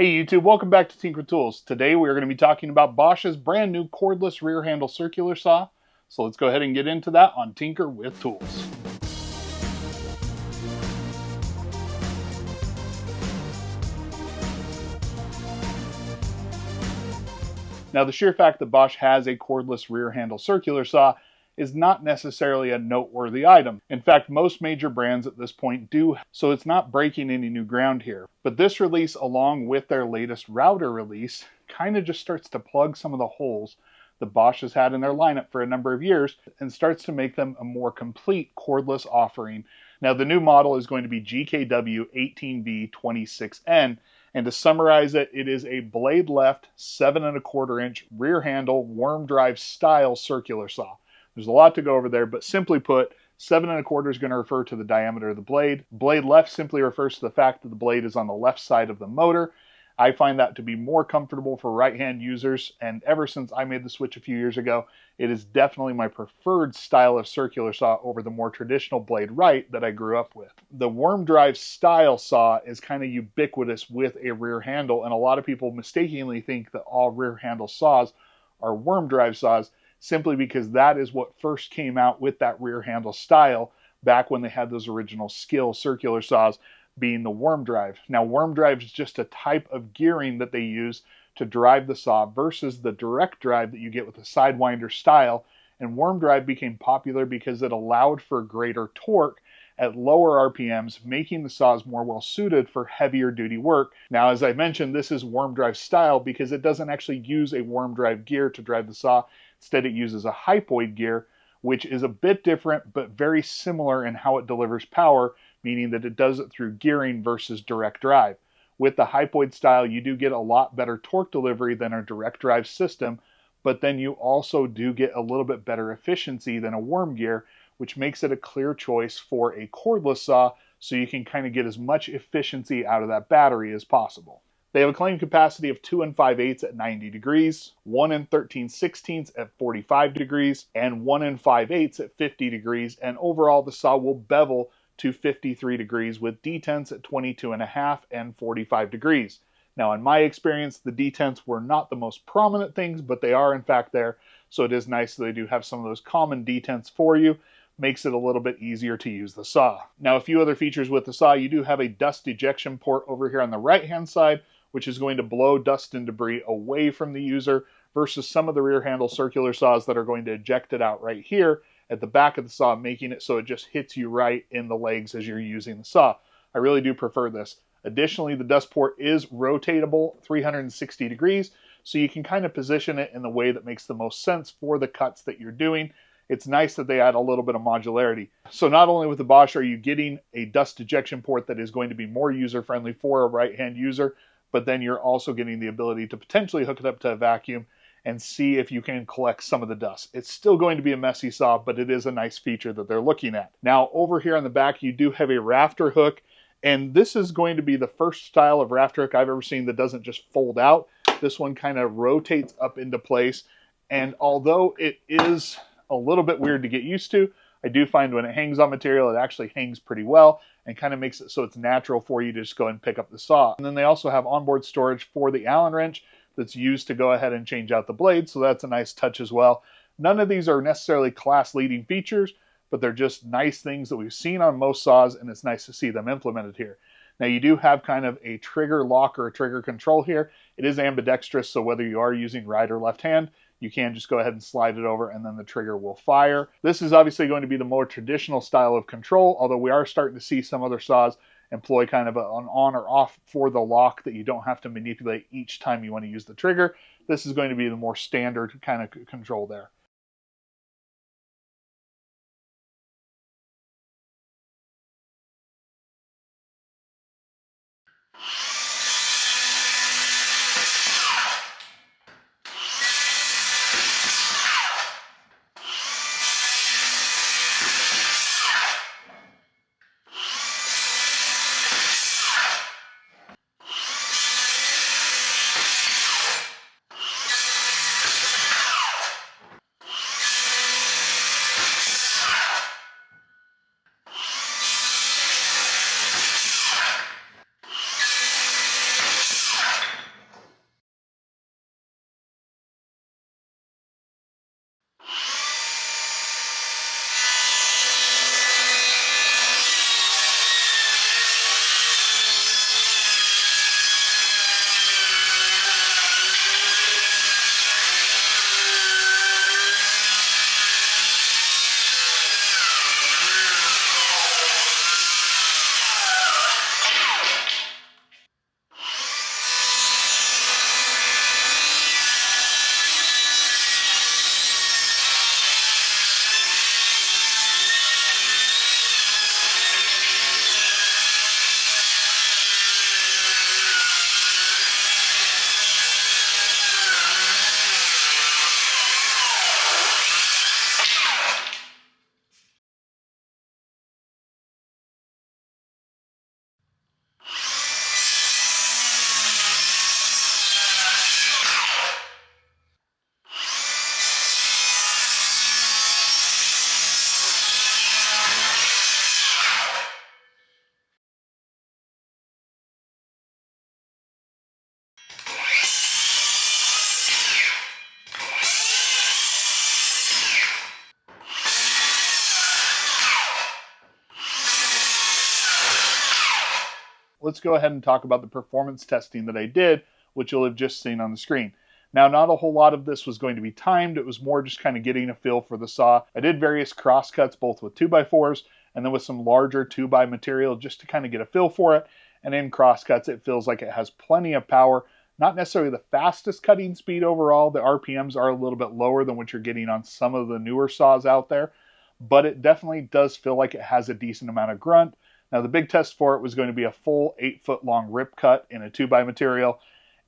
Hey YouTube, welcome back to Tinker Tools. Today we are going to be talking about Bosch's brand new cordless rear handle circular saw. So let's go ahead and get into that on Tinker with Tools. Now the sheer fact that Bosch has a cordless rear handle circular saw is not necessarily a noteworthy item. In fact, most major brands at this point do, so it's not breaking any new ground here. But this release, along with their latest router release, kind of just starts to plug some of the holes that Bosch has had in their lineup for a number of years and starts to make them a more complete cordless offering. Now the new model is going to be GKW18V26N, and to summarize it, it is a blade left 7¼ inch rear handle worm drive style circular saw. There's a lot to go over there, but simply put, 7¼ is going to refer to the diameter of the blade. Blade left simply refers to the fact that the blade is on the left side of the motor. I find that to be more comfortable for right-hand users, and ever since I made the switch a few years ago, it is definitely my preferred style of circular saw over the more traditional blade right that I grew up with. The worm drive style saw is kind of ubiquitous with a rear handle, and a lot of people mistakenly think that all rear handle saws are worm drive saws, simply because that is what first came out with that rear handle style back when they had those original Skill circular saws, being the worm drive. Now worm drive is just a type of gearing that they use to drive the saw versus the direct drive that you get with the sidewinder style, and worm drive became popular because it allowed for greater torque at lower RPMs, making the saws more well suited for heavier duty work. Now, as I mentioned, this is worm drive style because it doesn't actually use a worm drive gear to drive the saw. Instead, it uses a hypoid gear, which is a bit different but very similar in how it delivers power, meaning that it does it through gearing versus direct drive. With the hypoid style, you do get a lot better torque delivery than a direct drive system, but then you also do get a little bit better efficiency than a worm gear, which makes it a clear choice for a cordless saw, so you can kind of get as much efficiency out of that battery as possible. They have a claimed capacity of 2 5/8 at 90 degrees, 1 13/16 at 45 degrees, and 1 5/8 at 50 degrees, and overall the saw will bevel to 53 degrees with detents at 22.5 and 45 degrees. Now in my experience, the detents were not the most prominent things, but they are in fact there, so it is nice that they do have some of those common detents for you. Makes it a little bit easier to use the saw. Now a few other features with the saw: you do have a dust ejection port over here on the right hand side, which is going to blow dust and debris away from the user, versus some of the rear handle circular saws that are going to eject it out right here at the back of the saw, making it so it just hits you right in the legs as you're using the saw. I really do prefer this. Additionally, the dust port is rotatable 360 degrees, so you can kind of position it in the way that makes the most sense for the cuts that you're doing. It's nice that they add a little bit of modularity. So not only with the Bosch are you getting a dust ejection port that is going to be more user-friendly for a right-hand user, but then you're also getting the ability to potentially hook it up to a vacuum and see if you can collect some of the dust. It's still going to be a messy saw, but it is a nice feature that they're looking at. Now over here on the back, you do have a rafter hook, and this is going to be the first style of rafter hook I've ever seen that doesn't just fold out. This one kind of rotates up into place, and although it is a little bit weird to get used to, I do find when it hangs on material, it actually hangs pretty well and kind of makes it so it's natural for you to just go and pick up the saw. And then they also have onboard storage for the Allen wrench that's used to go ahead and change out the blade, so that's a nice touch as well. None of these are necessarily class-leading features, but they're just nice things that we've seen on most saws, and it's nice to see them implemented here. Now you do have kind of a trigger lock or a trigger control here. It is ambidextrous, so whether you are using right or left hand, you can just go ahead and slide it over and then the trigger will fire. This is obviously going to be the more traditional style of control, although we are starting to see some other saws employ kind of an on or off for the lock that you don't have to manipulate each time you want to use the trigger. This is going to be the more standard kind of control there. let's go ahead and talk about the performance testing that I did, which you'll have just seen on the screen. Now, not a whole lot of this was going to be timed. It was more just kind of getting a feel for the saw. I did various cross cuts, both with 2x4s and then with some larger 2x material just to kind of get a feel for it. And in cross cuts, it feels like it has plenty of power. Not necessarily the fastest cutting speed overall. The RPMs are a little bit lower than what you're getting on some of the newer saws out there, but it definitely does feel like it has a decent amount of grunt. Now, the big test for it was going to be a full 8-foot long rip cut in a 2x material.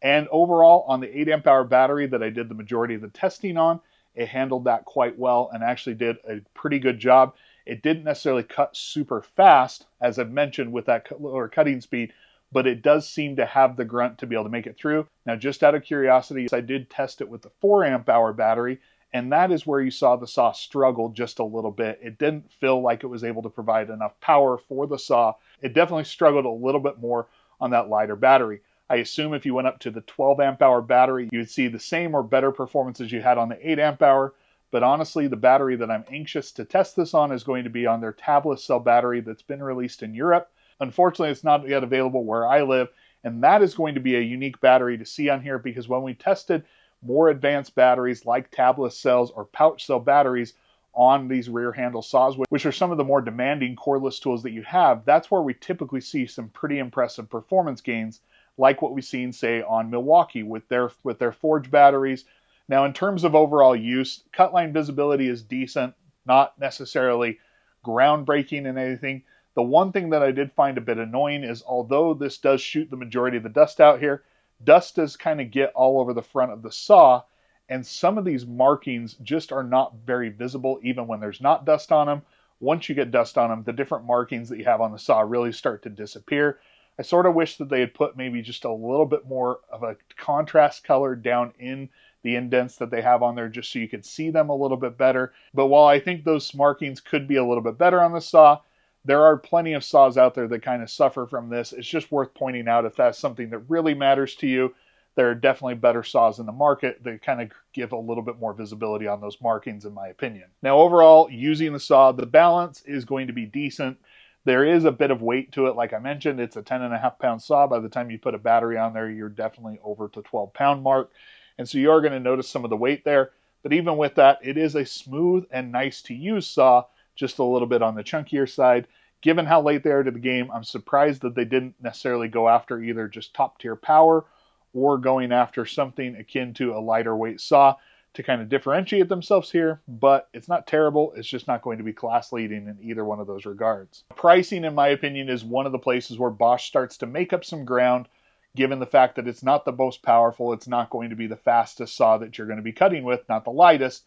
And overall, on the 8 amp hour battery that I did the majority of the testing on, it handled that quite well and actually did a pretty good job. It didn't necessarily cut super fast, as I've mentioned, with that lower cutting speed, but it does seem to have the grunt to be able to make it through. Now, just out of curiosity, I did test it with the 4 amp hour battery, and that is where you saw the saw struggle just a little bit. It didn't feel like it was able to provide enough power for the saw. It definitely struggled a little bit more on that lighter battery. I assume if you went up to the 12 amp hour battery, you'd see the same or better performance as you had on the 8 amp hour. But honestly, the battery that I'm anxious to test this on is going to be on their tabless cell battery that's been released in Europe. Unfortunately, it's not yet available where I live, and that is going to be a unique battery to see on here, because when we tested more advanced batteries like tabless cells or pouch cell batteries on these rear handle saws, which are some of the more demanding cordless tools that you have, that's where we typically see some pretty impressive performance gains, like what we've seen, say, on Milwaukee with their Forge batteries. Now, in terms of overall use, cut line visibility is decent, not necessarily groundbreaking in anything. The one thing that I did find a bit annoying is, although this does shoot the majority of the dust out here, dust does kind of get all over the front of the saw, and some of these markings just are not very visible even when there's not dust on them. Once you get dust on them, the different markings that you have on the saw really start to disappear. I sort of wish that they had put maybe just a little bit more of a contrast color down in the indents that they have on there, just so you could see them a little bit better. But while I think those markings could be a little bit better on the saw, there are plenty of saws out there that kind of suffer from this. It's just worth pointing out, if that's something that really matters to you, there are definitely better saws in the market that kind of give a little bit more visibility on those markings, in my opinion. Now, overall, using the saw, the balance is going to be decent. There is a bit of weight to it. Like I mentioned, it's a 10.5 pound saw. By the time you put a battery on there, you're definitely over the 12 pound mark. And so you are going to notice some of the weight there. But even with that, it is a smooth and nice to use saw, just a little bit on the chunkier side. Given how late they are to the game, I'm surprised that they didn't necessarily go after either just top tier power or going after something akin to a lighter weight saw to kind of differentiate themselves here, but it's not terrible. It's just not going to be class leading in either one of those regards. Pricing, in my opinion, is one of the places where Bosch starts to make up some ground, given the fact that it's not the most powerful. It's not going to be the fastest saw that you're going to be cutting with, not the lightest,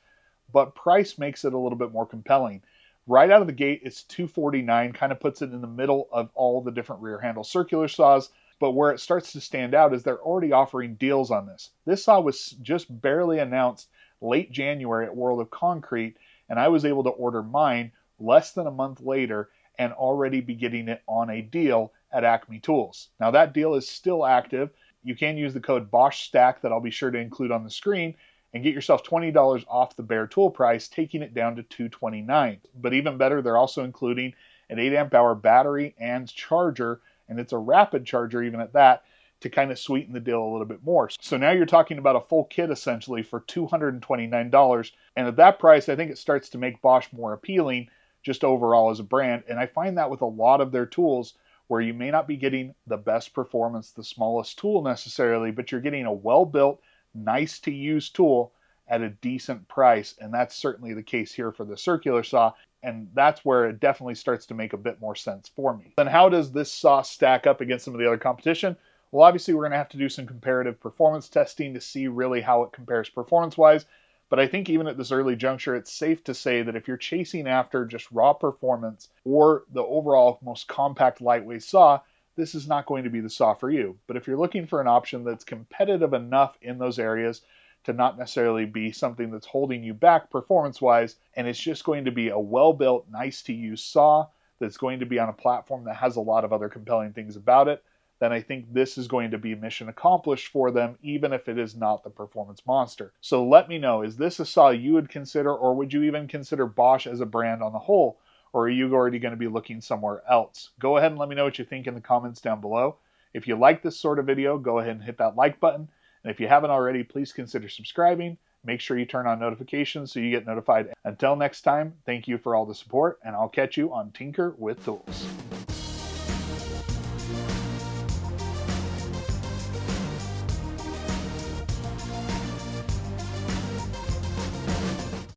but price makes it a little bit more compelling. Right out of the gate, it's $249, kind of puts it in the middle of all the different rear handle circular saws. But where it starts to stand out is they're already offering deals on this. This saw was just barely announced late January at World of Concrete, and I was able to order mine less than a month later and already be getting it on a deal at Acme Tools. Now, that deal is still active. You can use the code BOSCHSTACK that I'll be sure to include on the screen and get yourself $20 off the bare tool price, taking it down to $229. But even better, they're also including an 8 amp hour battery and charger, and it's a rapid charger even at that, to kind of sweeten the deal a little bit more. So now you're talking about a full kit essentially for $229. And at that price, I think it starts to make Bosch more appealing just overall as a brand. And I find that with a lot of their tools, where you may not be getting the best performance, the smallest tool necessarily, but you're getting a well-built, nice to use tool at a decent price. And that's certainly the case here for the circular saw. And that's where it definitely starts to make a bit more sense for me. Then how does this saw stack up against some of the other competition? Well, obviously we're going to have to do some comparative performance testing to see really how it compares performance-wise. But I think even at this early juncture, it's safe to say that if you're chasing after just raw performance or the overall most compact lightweight saw, this is not going to be the saw for you. But if you're looking for an option that's competitive enough in those areas to not necessarily be something that's holding you back performance-wise, and it's just going to be a well-built, nice-to-use saw that's going to be on a platform that has a lot of other compelling things about it, then I think this is going to be mission accomplished for them, even if it is not the performance monster. So let me know, is this a saw you would consider, or would you even consider Bosch as a brand on the whole? or are you already going to be looking somewhere else? Go ahead and let me know what you think in the comments down below. If you like this sort of video, go ahead and hit that like button. And if you haven't already, please consider subscribing. Make sure you turn on notifications so you get notified. Until next time, thank you for all the support, and I'll catch you on Tinker with Tools.